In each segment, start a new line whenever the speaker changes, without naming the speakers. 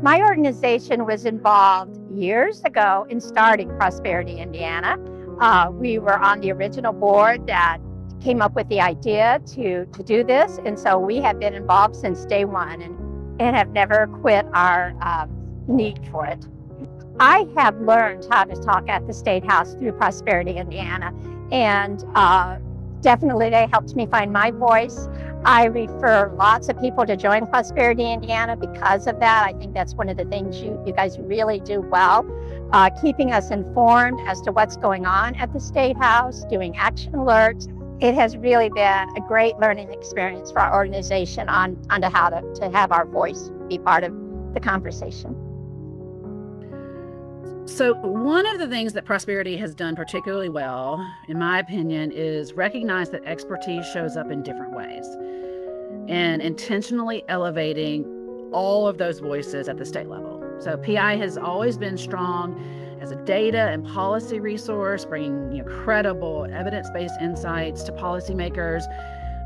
My organization was involved years ago in starting Prosperity Indiana. We were on the original board that came up with the idea to do this. And so we have been involved since day one and have never quit our need for it. I have learned how to talk at the State House through Prosperity Indiana, and definitely they helped me find my voice. I refer lots of people to join Prosperity Indiana because of that. I think that's one of the things you guys really do well, keeping us informed as to what's going on at the State House, doing action alerts. It has really been a great learning experience for our organization on how to have our voice be part of the conversation.
So one of the things that Prosperity has done particularly well, in my opinion, is recognize that expertise shows up in different ways and intentionally elevating all of those voices at the state level. So PI has always been strong as a data and policy resource, bringing credible evidence-based insights to policymakers.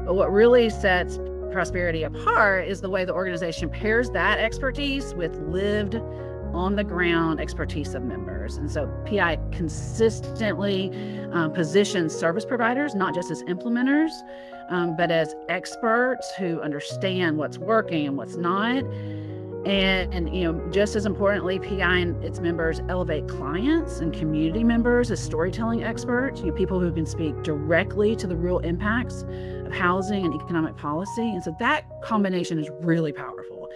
But what really sets Prosperity apart is the way the organization pairs that expertise with lived on-the-ground expertise of members. And so PI consistently positions service providers not just as implementers, but as experts who understand what's working and what's not. And just as importantly, PI and its members elevate clients and community members as storytelling experts, people who can speak directly to the real impacts of housing and economic policy. And so that combination is really powerful.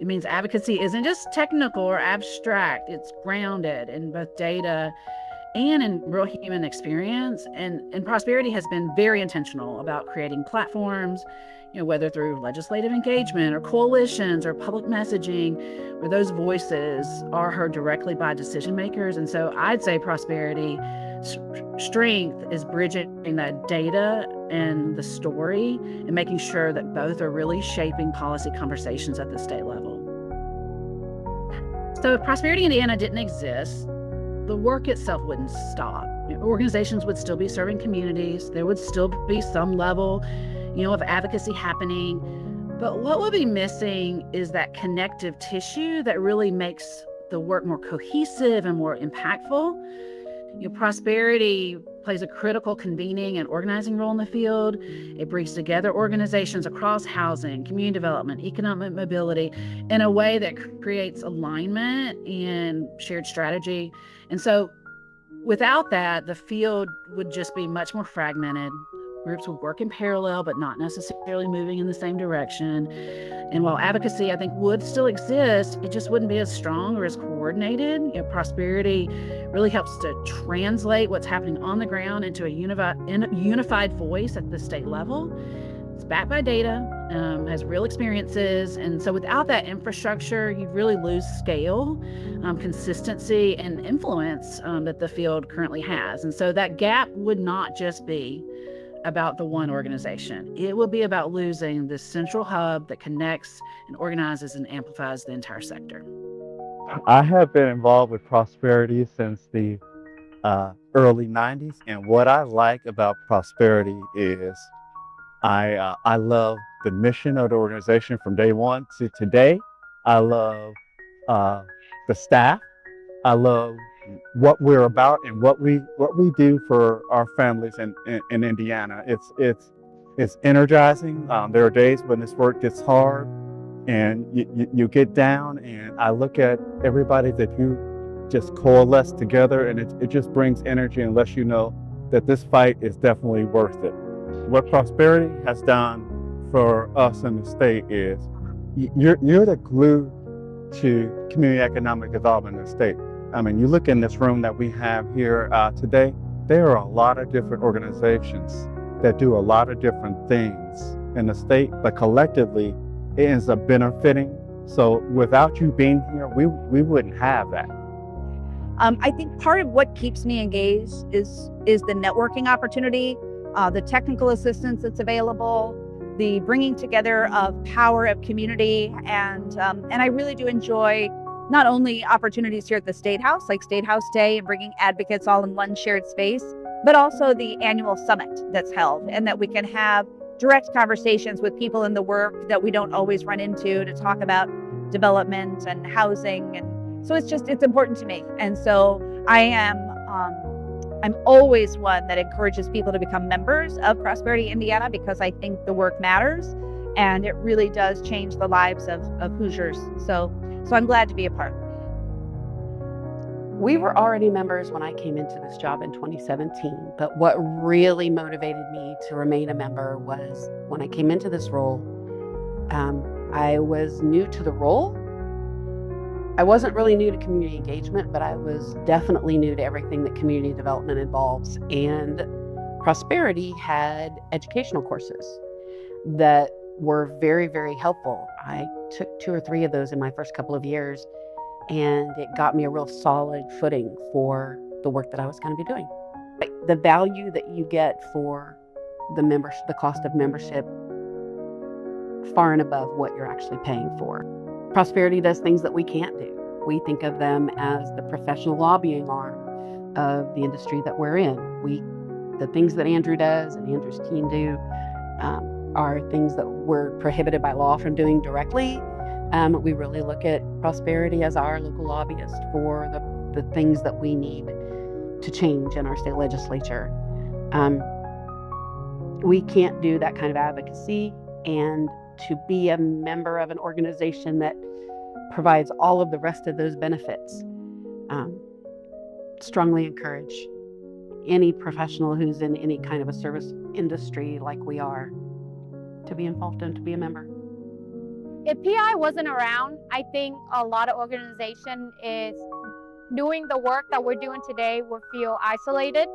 It means advocacy isn't just technical or abstract. It's grounded in both data and in real human experience. And Prosperity has been very intentional about creating platforms, whether through legislative engagement or coalitions or public messaging, where those voices are heard directly by decision makers. And so I'd say Prosperity strength is bridging that data and the story and making sure that both are really shaping policy conversations at the state level. So if Prosperity Indiana didn't exist, the work itself wouldn't stop. Organizations would still be serving communities. There would still be some level, of advocacy happening. But what would be missing is that connective tissue that really makes the work more cohesive and more impactful. Prosperity plays a critical convening and organizing role in the field. It brings together organizations across housing, community development, economic mobility in a way that creates alignment and shared strategy. And so without that, the field would just be much more fragmented. Groups would work in parallel, but not necessarily moving in the same direction. And while advocacy, I think, would still exist, it just wouldn't be as strong or as coordinated. Prosperity really helps to translate what's happening on the ground into a unified voice at the state level. It's backed by data, has real experiences. And so without that infrastructure, you really lose scale, consistency, and influence that the field currently has. And so that gap would not just be about the one organization. It will be about losing this central hub that connects and organizes and amplifies the entire sector.
I have been involved with Prosperity since the early 90s, and what I like about Prosperity is I love the mission of the organization from day one to today. I love the staff. I love what we're about and what we do for our families in Indiana. It's energizing. There are days when this work gets hard and you get down, and I look at everybody that you just coalesce together, and it just brings energy and lets you know that this fight is definitely worth it. What Prosperity has done for us in the state is you're the glue to community economic development in the state. I mean, you look in this room that we have here today, there are a lot of different organizations that do a lot of different things in the state, but collectively it ends up benefiting. So without you being here, we wouldn't have that.
I think part of what keeps me engaged is the networking opportunity, the technical assistance that's available, the bringing together of power of community, and I really do enjoy not only opportunities here at the State House, like State House Day and bringing advocates all in one shared space, but also the annual summit that's held, and that we can have direct conversations with people in the work that we don't always run into to talk about development and housing, and so it's important to me. And so I'm always one that encourages people to become members of Prosperity Indiana, because I think the work matters and it really does change the lives of Hoosiers. So I'm glad to be a part.
We were already members when I came into this job in 2017, but what really motivated me to remain a member was when I came into this role, I was new to the role. I wasn't really new to community engagement, but I was definitely new to everything that community development involves. And Prosperity had educational courses that were very, very helpful. I took 2 or 3 of those in my first couple of years, and it got me a real solid footing for the work that I was going to be doing. The value that you get for the cost of membership, far and above what you're actually paying for. Prosperity does things that we can't do. We think of them as the professional lobbying arm of the industry that we're in. The things that Andrew does and Andrew's team do are things that we're prohibited by law from doing directly. We really look at Prosperity as our local lobbyist for the things that we need to change in our state legislature. We can't do that kind of advocacy, and to be a member of an organization that provides all of the rest of those benefits, strongly encourage any professional who's in any kind of a service industry like we are to be involved and to be a member.
If PI wasn't around, I think a lot of organization is doing the work that we're doing today will feel isolated,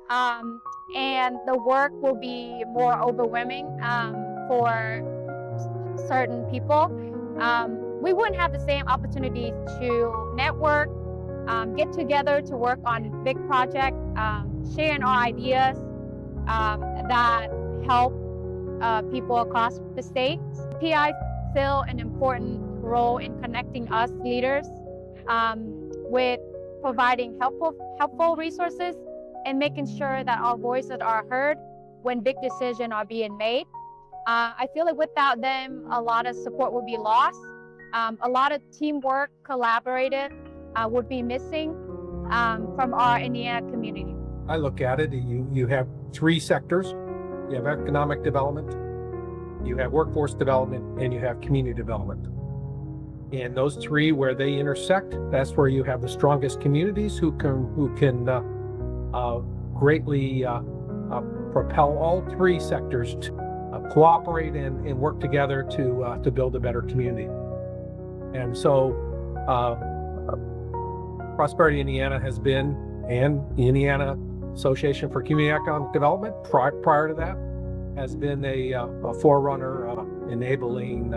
and the work will be more overwhelming for certain people. We wouldn't have the same opportunities to network, get together to work on big projects, sharing our ideas that help people across the state. PI fill an important role in connecting us leaders with providing helpful resources and making sure that our voices are heard when big decisions are being made. I feel like without them, a lot of support would be lost. A lot of teamwork, collaborative would be missing from our Indiana community.
I look at it, you have 3 sectors. You have economic development, you have workforce development, and you have community development. And those 3, where they intersect, that's where you have the strongest communities who can greatly propel all 3 sectors to cooperate and work together to build a better community. And so Prosperity Indiana has been, and the Indiana Association for Community Economic Development prior to that, has been a forerunner enabling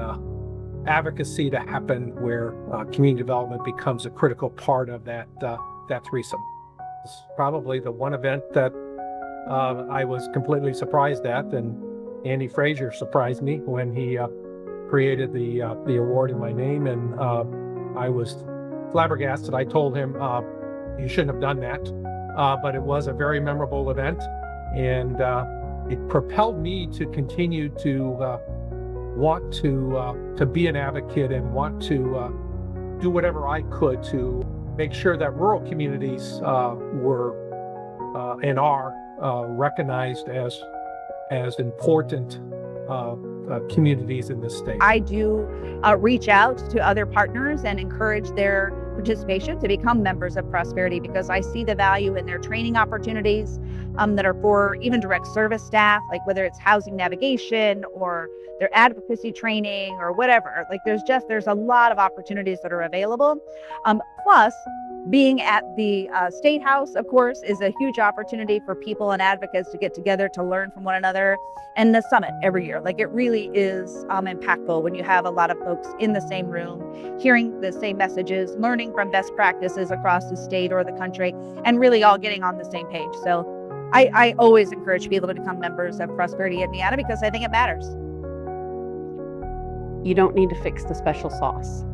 advocacy to happen where community development becomes a critical part of that threesome. It's probably the one event that I was completely surprised at, and Andy Frazier surprised me when he created the award in my name, and I was flabbergasted. I told him, you shouldn't have done that, but it was a very memorable event, and it propelled me to continue to want to be an advocate and want to do whatever I could to make sure that rural communities were and are recognized as important communities in this state.
I do reach out to other partners and encourage their participation to become members of Prosperity, because I see the value in their training opportunities that are for even direct service staff, like whether it's housing navigation or their advocacy training or whatever. Like there's a lot of opportunities that are available. Plus, being at the State House, of course, is a huge opportunity for people and advocates to get together to learn from one another. And the summit every year, like it really is impactful when you have a lot of folks in the same room, hearing the same messages, learning from best practices across the state or the country, and really all getting on the same page. So I always encourage people to become members of Prosperity Indiana because I think it matters.
You don't need to fix the special sauce.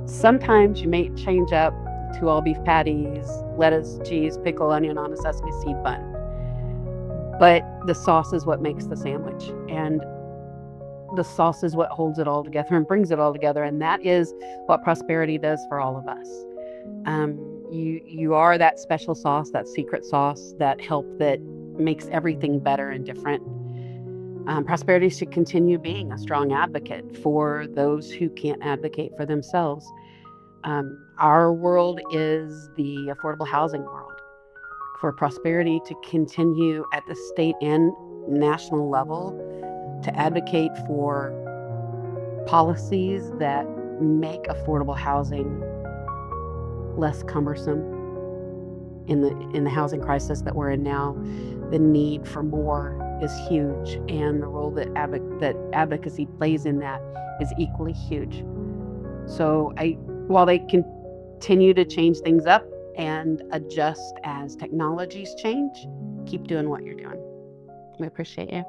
Sometimes you may change up 2 all beef patties, lettuce, cheese, pickle, onion on a sesame seed bun. But the sauce is what makes the sandwich. And the sauce is what holds it all together and brings it all together. And that is what Prosperity does for all of us. You are that special sauce, that secret sauce, that help that makes everything better and different. Prosperity should continue being a strong advocate for those who can't advocate for themselves. Our world is the affordable housing world. For Prosperity to continue at the state and national level to advocate for policies that make affordable housing less cumbersome in the housing crisis that we're in now, the need for more is huge, and the role that advocacy plays in that is equally huge. So while they continue to change things up and adjust as technologies change, keep doing what you're doing. We appreciate you.